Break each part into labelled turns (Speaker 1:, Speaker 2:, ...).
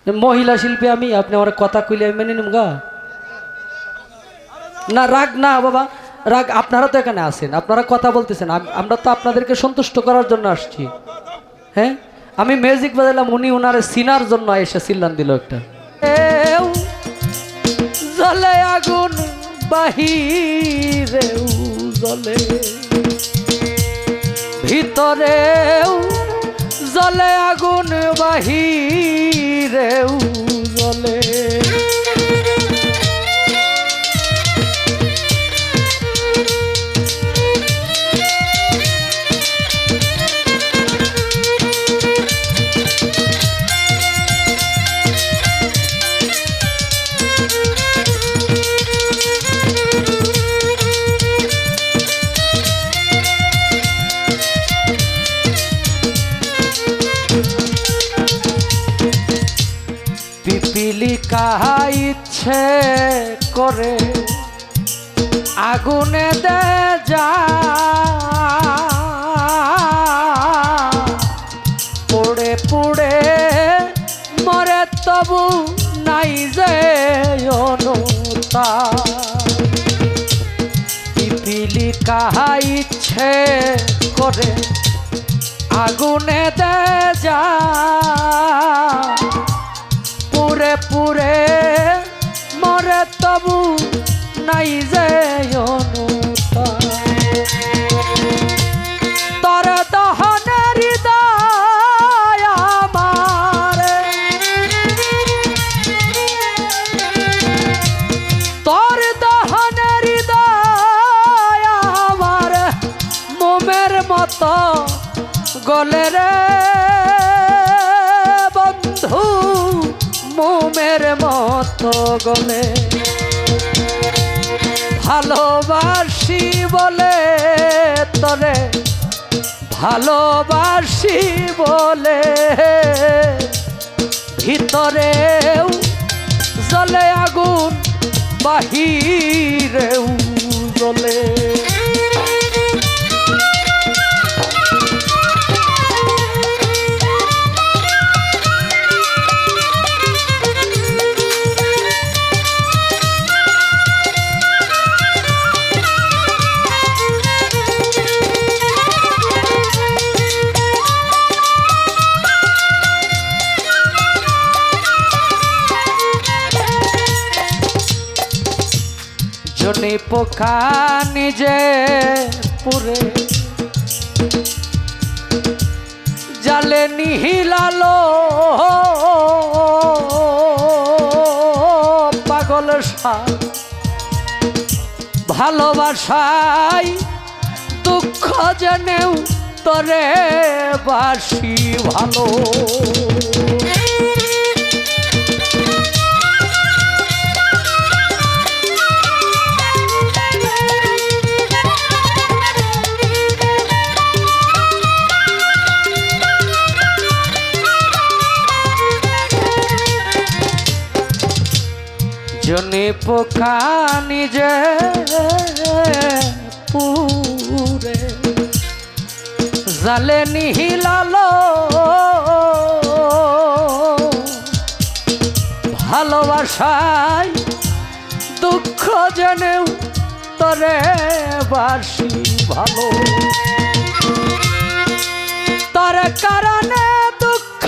Speaker 1: মহিলা শিল্পী আমি, আপনি আমার কথা কইলে আমি মেনে নিম গা? না রাগ না বাবা, রাগ। আপনারা তো এখানে আছেন, আপনারা কথা বলতেছেন, আমরা তো আপনাদেরকে সন্তুষ্ট করার জন্য আসছি। হ্যাঁ, আমি মিউজিক বাজালাম, উনি ওনারে সিনার জন্য এসে চিল্লান দিল একটা। জলে আগুন বাহিরেও জলে, ভিতরেও জলে আগুন বাহিরেও জলে। পিপিলি কাহা ইচ্ছে করে আগুনে দে যা, পুড়ে পুড়ে মরে তবু নাই যে অনুতা। পিপিলি কাহা ইচ্ছে করে আগুনে দে যা, পুরে পুরে মরে তবু নাই যে অনুতা। তোর দহনের হৃদয় আমার, তোর দহনের হৃদয় আমার মোমের মতো গলে রে বন্ধু, মোমের মতো গলে। ভালোবাসি বলে তরে, ভালোবাসি বলে ভিতরেও জলে আগুন বাহিরেও জলে। জনি পোকা নিজে পুরে জালে নিহিলালো, পাগল ভালোবাসাই দুঃখ জেনেও তরে বাসি ভালো। জনি পোকা নিজে পুরে জালে নিহিলালো, ভালোবাসায় দুঃখ জেনেও তরে বাসি ভালো। তোর কারণে দুঃখ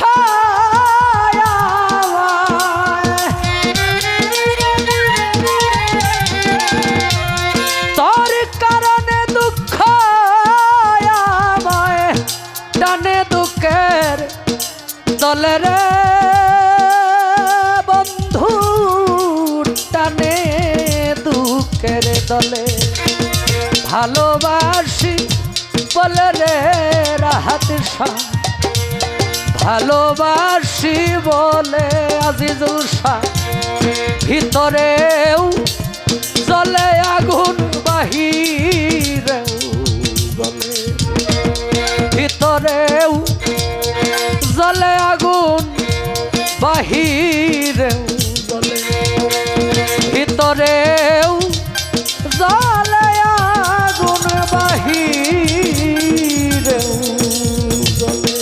Speaker 1: দলে রে বন্ধু, টানে দুঃখের দলে। ভালোবাসি বলে রে রাহাত শাহ, ভালোবাসি বলে আজিজুল শাহ, ভিতরেও জলে আগুন বাহিরেও জলে। ভিতরেও জলে আগুন বাহিরেও জলে, ভিতরেও জলে আগুন বাহিরেও জলে।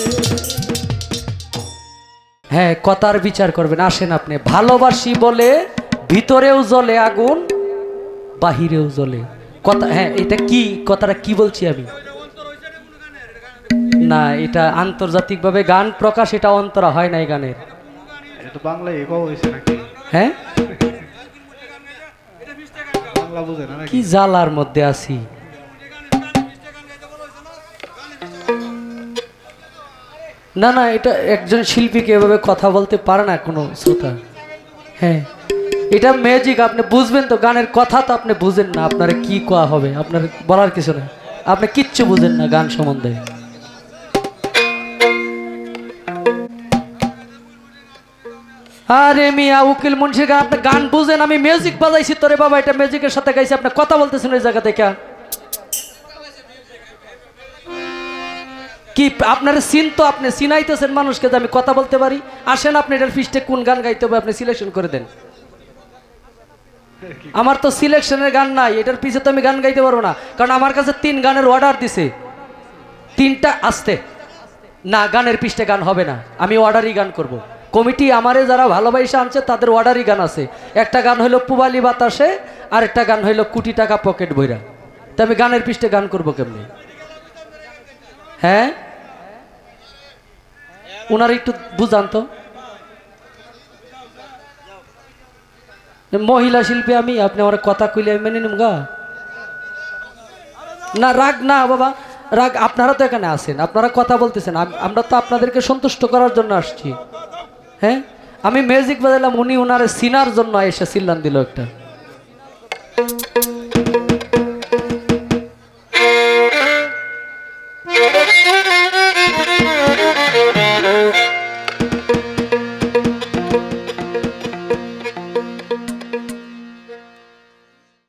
Speaker 1: হ্যাঁ, কথার বিচার করবেন। আসেন আপনি। ভালোবাসি বলে ভিতরেও জ্বলে আগুন, বাহিরেও জ্বলে। কথা, হ্যাঁ, এটা কি কথাটা কি বলছি আমি? না, এটা আন্তর্জাতিকভাবে গান প্রকাশ, এটা অন্তরা হয় নাই গানের।
Speaker 2: এটা বাংলায় এগো হইছে নাকি?
Speaker 1: হ্যাঁ,
Speaker 2: বাংলা বুঝে না নাকি?
Speaker 1: কি জ্বালার মধ্যে আছি। না না, এটা একজন শিল্পীকে এভাবে কথা বলতে পারে না কোনো শ্রোতা। হ্যাঁ, এটা ম্যাজিক, আপনি বুঝবেন তো। গানের কথা তো আপনি বুঝেন না, আপনার কি কোয়া হবে আপনার বলার কিছু নেই, আপনি কিচ্ছু বুঝেন না গান সম্বন্ধে। আরে মিয়া, উকিল মুন্সির গান, আপনি গান বুঝেন, আমি মিউজিক বাজাইছি তোরে বাবা, এটা মিউজিকের সাথে গাইছি, আপনি কথা বলতেছেন ওই জায়গা থেকে। কি আপনার সিন তো আপনি সিনাইতেছেন মানুষকে যে আমি কথা বলতে পারি। আসেন আপনি এটার ফিস্টে কোন গান গাইতে হবে আপনি সিলেকশন করে দেন। আমার তো সিলেকশনের গান নাই, এটার পিছে তো আমি গান গাইতে পারবো না, কারণ আমার কাছে 3 গানের অর্ডার দিছে, 3টা আসতে না, গানের পিস্টে গান হবে না, আমি অর্ডারই গান করব। কমিটি আমারে যারা ভালোবাসা আনছে তাদের অর্ডারই গান আছে। একটা গান হইলো পুবালি বাতাসে, আর একটা গান হইলো কোটি টাকা পকেট বইরা। তা আমি গানের পিস্টে গান করবো কেমনি? হ্যাঁ, ওনারা একটু বুঝান তো। মহিলা শিল্পী আমি, আপনি আমার কথা কইলে আমি মেনে নিম গা? না, রাগ না বাবা, রাগ। আপনারা তো এখানে আছেন, আপনারা কথা বলতেছেন, আমরা তো আপনাদেরকে সন্তুষ্ট করার জন্য আসছি। হ্যাঁ, আমি মিউজিক বাজাইলাম, উনি ওনারে সিনার জন্য এসে চিল্লান দিল একটা।